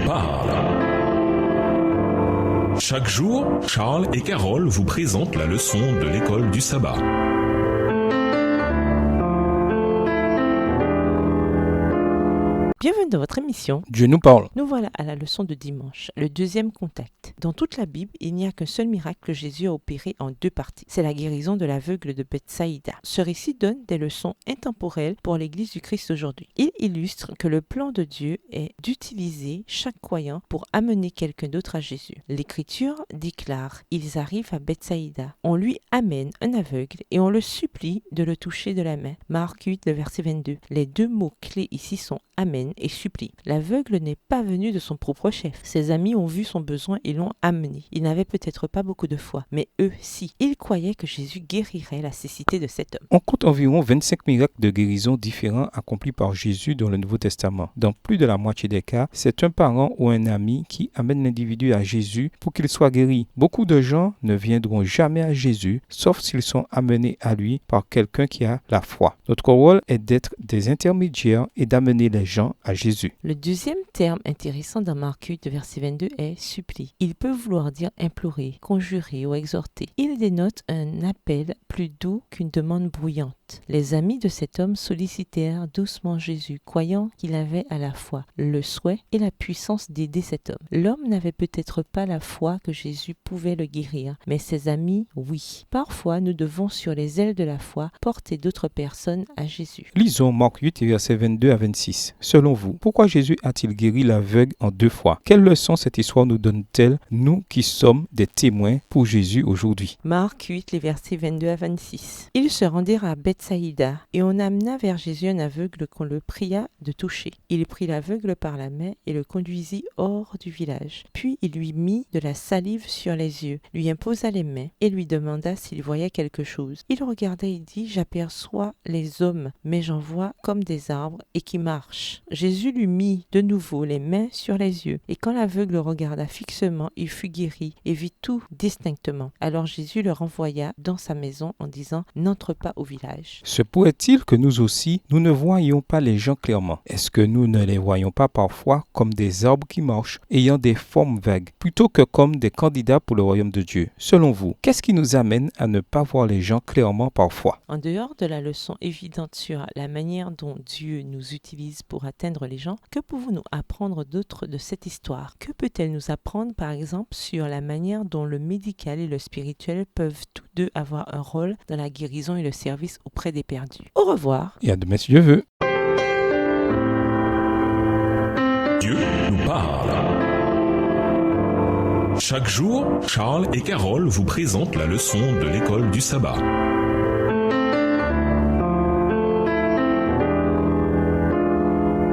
parle. Chaque jour, Charles et Carole vous présentent la leçon de l'école du sabbat. Bienvenue dans votre émission. Dieu nous parle. Nous voilà à la leçon de dimanche, le deuxième contact. Dans toute la Bible, il n'y a qu'un seul miracle que Jésus a opéré en deux parties. C'est la guérison de l'aveugle de Bethsaïda. Ce récit donne des leçons intemporelles pour l'Église du Christ aujourd'hui. Il illustre que le plan de Dieu est d'utiliser chaque croyant pour amener quelqu'un d'autre à Jésus. L'Écriture déclare « Ils arrivent à Bethsaïda. On lui amène un aveugle et on le supplie de le toucher de la main. » Marc 8, le verset 22. Les deux mots clés ici sont « amène » et supplie. L'aveugle n'est pas venu de son propre chef. Ses amis ont vu son besoin et l'ont amené. Il n'avait peut-être pas beaucoup de foi, mais eux, si. Ils croyaient que Jésus guérirait la cécité de cet homme. On compte environ 25 miracles de guérison différents accomplis par Jésus dans le Nouveau Testament. Dans plus de la moitié des cas, c'est un parent ou un ami qui amène l'individu à Jésus pour qu'il soit guéri. Beaucoup de gens ne viendront jamais à Jésus, sauf s'ils sont amenés à lui par quelqu'un qui a la foi. Notre rôle est d'être des intermédiaires et d'amener les gens à Jésus. Le deuxième terme intéressant dans Marc 8, verset 22 est « supplie ». Il peut vouloir dire implorer, conjurer ou exhorter. Il dénote un appel plus doux qu'une demande bruyante. Les amis de cet homme sollicitèrent doucement Jésus, croyant qu'il avait à la fois le souhait et la puissance d'aider cet homme. L'homme n'avait peut-être pas la foi que Jésus pouvait le guérir, mais ses amis, oui. Parfois, nous devons, sur les ailes de la foi, porter d'autres personnes à Jésus. Lisons Marc 8, versets 22 à 26. Selon vous, pourquoi Jésus a-t-il guéri l'aveugle en deux fois? Quelle leçon cette histoire nous donne-t-elle, nous qui sommes des témoins pour Jésus aujourd'hui? Marc 8, les versets 22 à 26. Ils se rendirent à Bethsaïda, et on amena vers Jésus un aveugle qu'on le pria de toucher. Il prit l'aveugle par la main et le conduisit hors du village. Puis il lui mit de la salive sur les yeux, lui imposa les mains et lui demanda s'il voyait quelque chose. Il regarda et dit « J'aperçois les hommes, mais j'en vois comme des arbres et qui marchent. » Jésus lui mit de nouveau les mains sur les yeux, et quand l'aveugle regarda fixement, il fut guéri et vit tout distinctement. Alors Jésus le renvoya dans sa maison en disant « N'entre pas au village. » Se pourrait-il que nous aussi, nous ne voyions pas les gens clairement? Est-ce que nous ne les voyons pas parfois comme des arbres qui marchent, ayant des formes vagues, plutôt que comme des candidats pour le royaume de Dieu? Selon vous, qu'est-ce qui nous amène à ne pas voir les gens clairement parfois? En dehors de la leçon évidente sur la manière dont Dieu nous utilise pour atteindre les gens, que pouvons-nous apprendre d'autre de cette histoire? Que peut-elle nous apprendre par exemple sur la manière dont le médical et le spirituel peuvent tous deux avoir un rôle dans la guérison et le service auprès des perdus? Au revoir. Et à demain si Dieu veut. Dieu nous parle. Chaque jour, Charles et Carole vous présentent la leçon de l'école du sabbat.